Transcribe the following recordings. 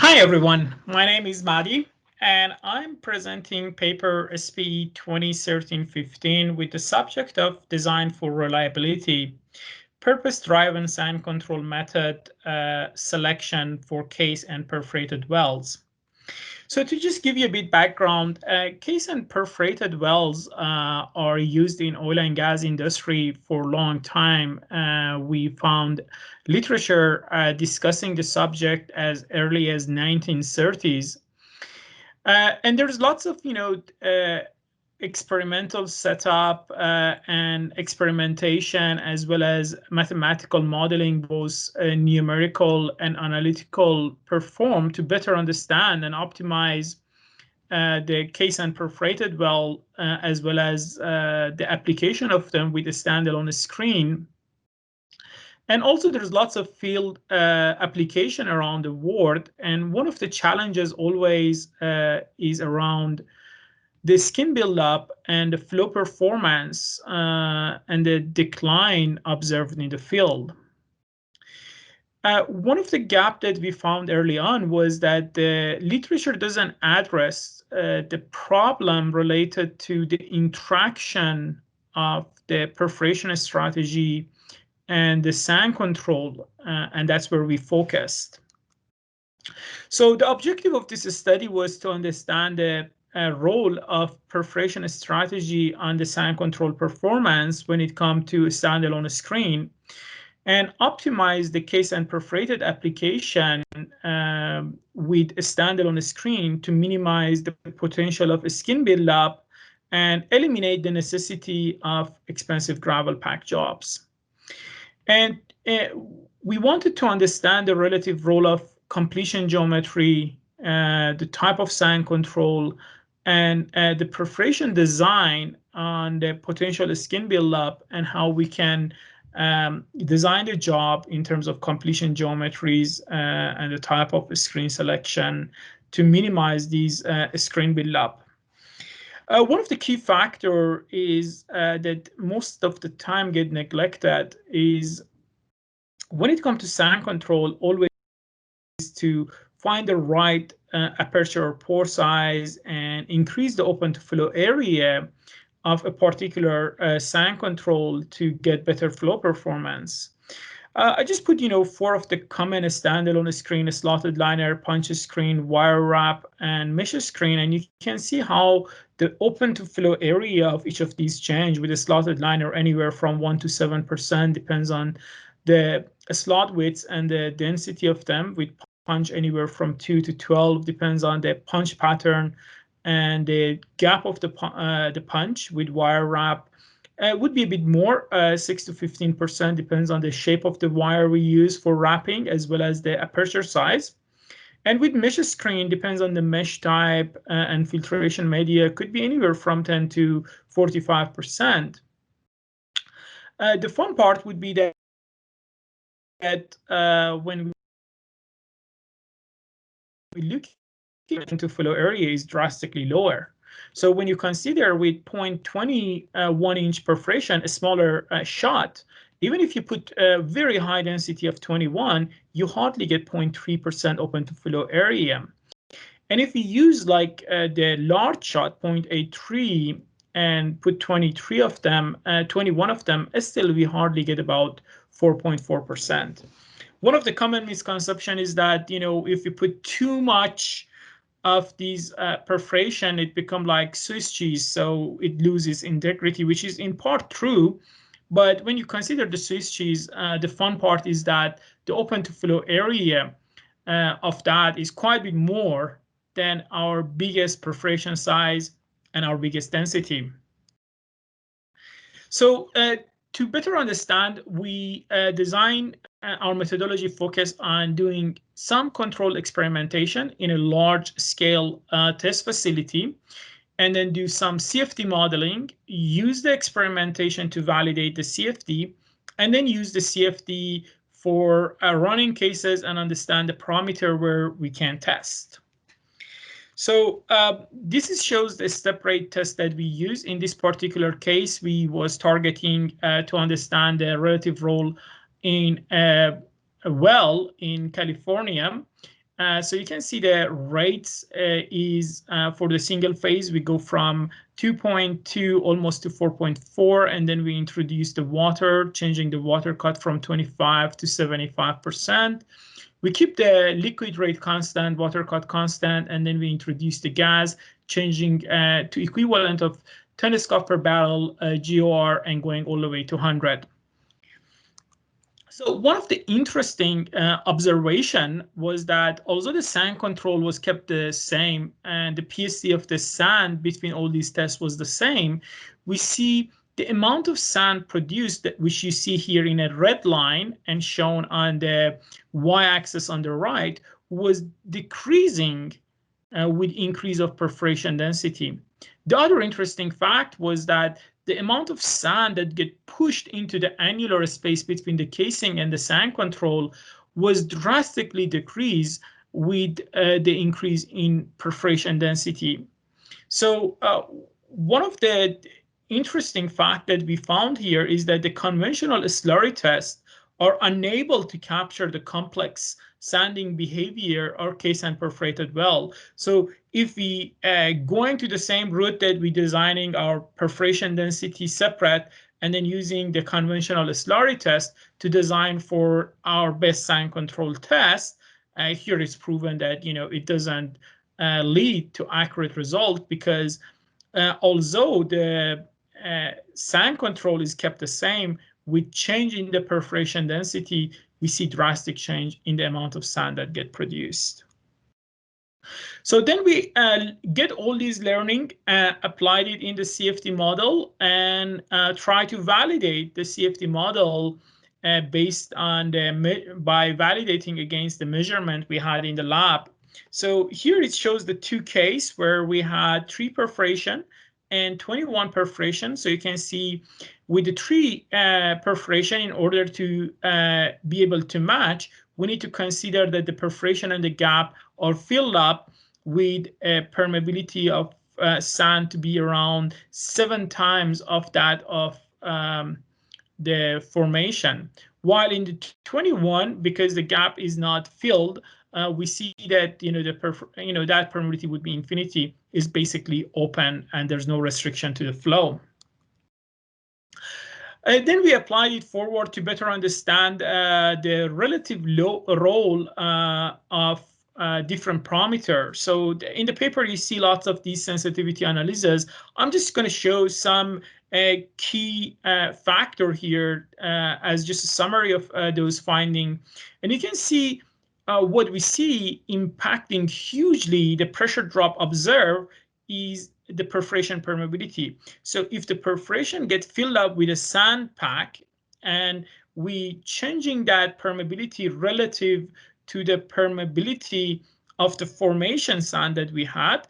Hi everyone, my name is Mahdi and I'm presenting paper SPE 2013-15 with the subject of Design for Reliability, Purpose-Driven Sand Control Method Selection for Case and Perforated Wells. So to just give you a bit background, case and perforated wells are used in oil and gas industry for a long time. We found literature discussing the subject as early as 1930s. And there's lots of, experimental setup and experimentation, as well as mathematical modeling, both numerical and analytical, performed to better understand and optimize the case and perforated well, as well as the application of them with a standalone screen. And also there's lots of field application around the world. And one of the challenges always is around the skin buildup and the flow performance and the decline observed in the field. One of the gaps that we found early on was that the literature doesn't address the problem related to the interaction of the perforation strategy and the sand control, and that's where we focused. So the objective of this study was to understand the role of perforation strategy on the sand control performance when it comes to a standalone screen, and optimize the case and perforated application with a standalone screen to minimize the potential of a skin buildup and eliminate the necessity of expensive gravel pack jobs. And we wanted to understand the relative role of completion geometry, the type of sand control, and the perforation design on the potential skin buildup, and how we can design the job in terms of completion geometries and the type of screen selection to minimize these screen buildup. One of the key factors is that most of the time get neglected is when it comes to sand control, always to find the right aperture or pore size and increase the open to flow area of a particular sand control to get better flow performance. I just put, 4 of the common standalone screen: a slotted liner, punch screen, wire wrap, and mesh screen. And you can see how the open to flow area of each of these change with a slotted liner anywhere from 1 to 7%, depends on the slot width and the density of them, with punch anywhere from 2 to 12, depends on the punch pattern and the gap of the punch. With wire wrap, would be a bit more, 6 to 15%, depends on the shape of the wire we use for wrapping, as well as the aperture size. And with mesh screen, depends on the mesh type and filtration media, could be anywhere from 10 to 45%. The fun part would be that when we look into flow area is drastically lower. So when you consider with 0.21 inch perforation, a smaller shot, even if you put a very high density of 21, you hardly get 0.3% open to flow area. And if you use like the large shot, 0.83, and put 23 of them, 21 of them, still we hardly get about 4.4%. One of the common misconceptions is that, if you put too much of these perforation, it becomes like Swiss cheese, so it loses integrity, which is in part true. But when you consider the Swiss cheese, the fun part is that the open to flow area of that is quite a bit more than our biggest perforation size and our biggest density. So to better understand, we design our methodology focus on doing some control experimentation in a large scale test facility, and then do some CFD modeling, use the experimentation to validate the CFD, and then use the CFD for running cases and understand the parameter where we can test. So this shows the step rate test that we use. In this particular case, we was targeting to understand the relative role in a well in California. So you can see the rates is for the single phase, we go from 2.2 almost to 4.4, and then we introduce the water, changing the water cut from 25 to 75%. We keep the liquid rate constant, water cut constant, and then we introduce the gas, changing to equivalent of 10 scf per barrel GOR and going all the way to 100. So one of the interesting observation was that although the sand control was kept the same and the PSC of the sand between all these tests was the same, we see the amount of sand produced, which you see here in a red line and shown on the y-axis on the right, was decreasing with increase of perforation density. The other interesting fact was that the amount of sand that get pushed into the annular space between the casing and the sand control was drastically decreased with the increase in perforation density. So one of the interesting fact that we found here is that the conventional slurry tests are unable to capture the complex sanding behavior or case and perforated well. So if we going to the same route that we designing our perforation density separate and then using the conventional slurry test to design for our best sand control test, here it's proven that it doesn't lead to accurate result because although the sand control is kept the same, with change in the perforation density, we see drastic change in the amount of sand that get produced. So then we get all these learning, applied it in the CFD model, and try to validate the CFD model based on by validating against the measurement we had in the lab. So here it shows the two cases where we had 3 perforation and 21 perforation. So you can see with the 3 perforation, in order to be able to match, we need to consider that the perforation and the gap are filled up with a permeability of sand to be around 7 times of that of the formation. While in the 21, because the gap is not filled, we see that that permeability would be infinity, is basically open and there's no restriction to the flow. Then we applied it forward to better understand the relative role of different parameters. So in the paper, you see lots of these sensitivity analyses. I'm just going to show some key factor here as just a summary of those findings. And you can see what we see impacting hugely the pressure drop observed is the perforation permeability. So if the perforation gets filled up with a sand pack and we changing that permeability relative to the permeability of the formation sand that we had,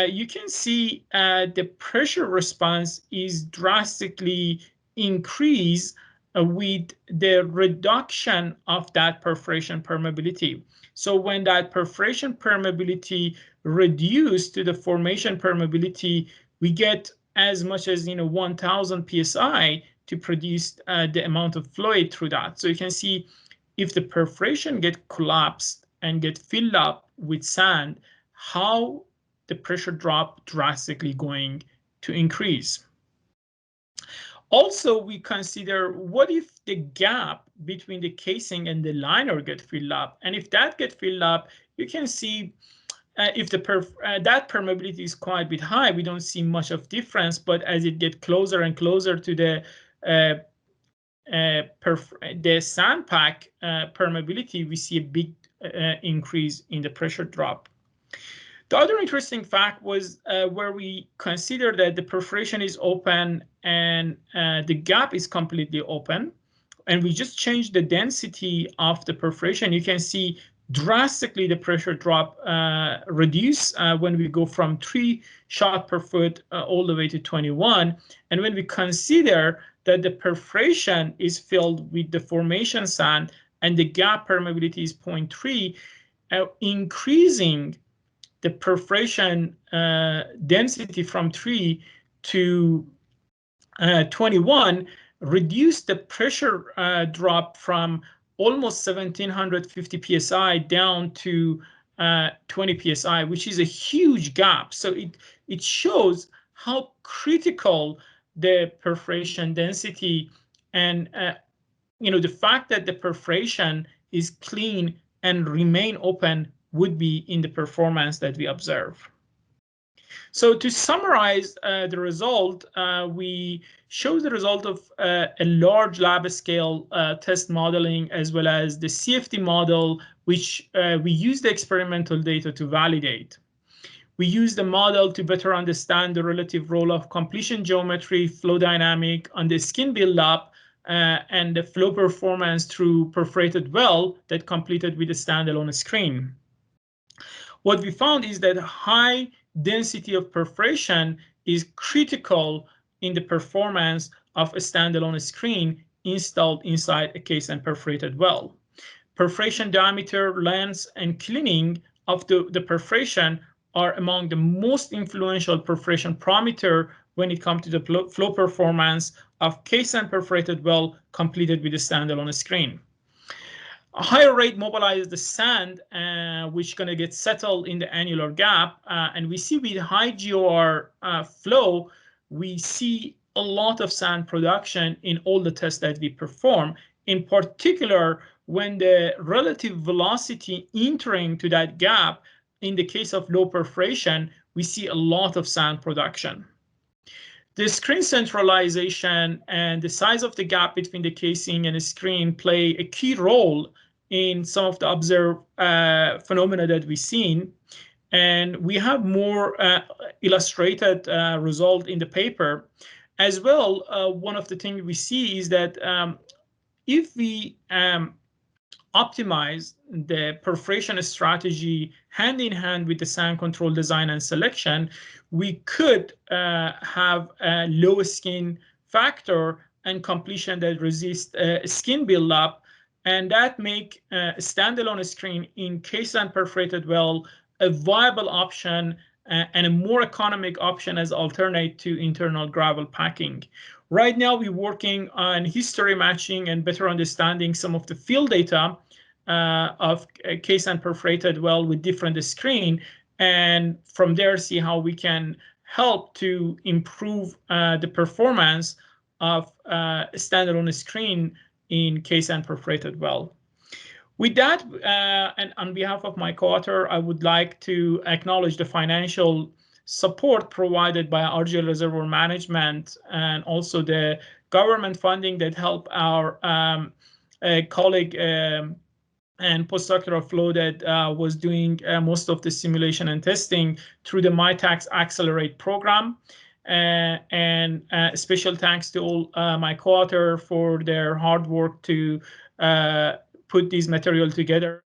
you can see the pressure response is drastically increased with the reduction of that perforation permeability. So when that perforation permeability reduced to the formation permeability, we get as much as 1,000 psi to produce the amount of fluid through that. So you can see if the perforation get collapsed and get filled up with sand, how the pressure drop drastically going to increase. Also, we consider what if the gap between the casing and the liner get filled up, and if that get filled up, you can see if the that permeability is quite a bit high, we don't see much of difference. But as it get closer and closer to the sand pack permeability, we see a big increase in the pressure drop. The other interesting fact was where we consider that the perforation is open and the gap is completely open, and we just change the density of the perforation. You can see drastically the pressure drop reduce when we go from 3 shot per foot all the way to 21. And when we consider that the perforation is filled with the formation sand and the gap permeability is 0.3, increasing the perforation density from 3 to 21 reduced the pressure drop from almost 1750 psi down to 20 psi, which is a huge gap. So it shows how critical the perforation density and the fact that the perforation is clean and remain open would be in the performance that we observe. So to summarize the result, we show the result of a large lab scale test modeling as well as the CFD model, which we use the experimental data to validate. We use the model to better understand the relative role of completion geometry, flow dynamic on the skin buildup, and the flow performance through perforated well that completed with a standalone screen. What we found is that high density of perforation is critical in the performance of a standalone screen installed inside a case and perforated well. Perforation diameter, length, and cleaning of the perforation are among the most influential perforation parameter when it comes to the flow performance of case and perforated well completed with a standalone screen. A higher rate mobilizes the sand, which is going to get settled in the annular gap. And we see with high GOR flow, we see a lot of sand production in all the tests that we perform. In particular, when the relative velocity entering to that gap, in the case of low perforation, we see a lot of sand production. The screen centralization and the size of the gap between the casing and the screen play a key role in some of the observed phenomena that we've seen. And we have more illustrated result in the paper. As well, one of the things we see is that if we optimize the perforation strategy hand in hand with the sand control design and selection, we could have a low skin factor and completion that resist skin buildup, and that make a standalone screen in case and perforated well a viable option and a more economic option as alternate to internal gravel packing. Right now, we're working on history matching and better understanding some of the field data of case and perforated well with different screen, and from there see how we can help to improve the performance of a standalone screen in case and perforated well. With that, and on behalf of my co-author, I would like to acknowledge the financial support provided by RGL Reservoir Management and also the government funding that helped our colleague and postdoctoral fellow that was doing most of the simulation and testing through the MyTax Accelerate program. And special thanks to all my co-author for their hard work to put this material together.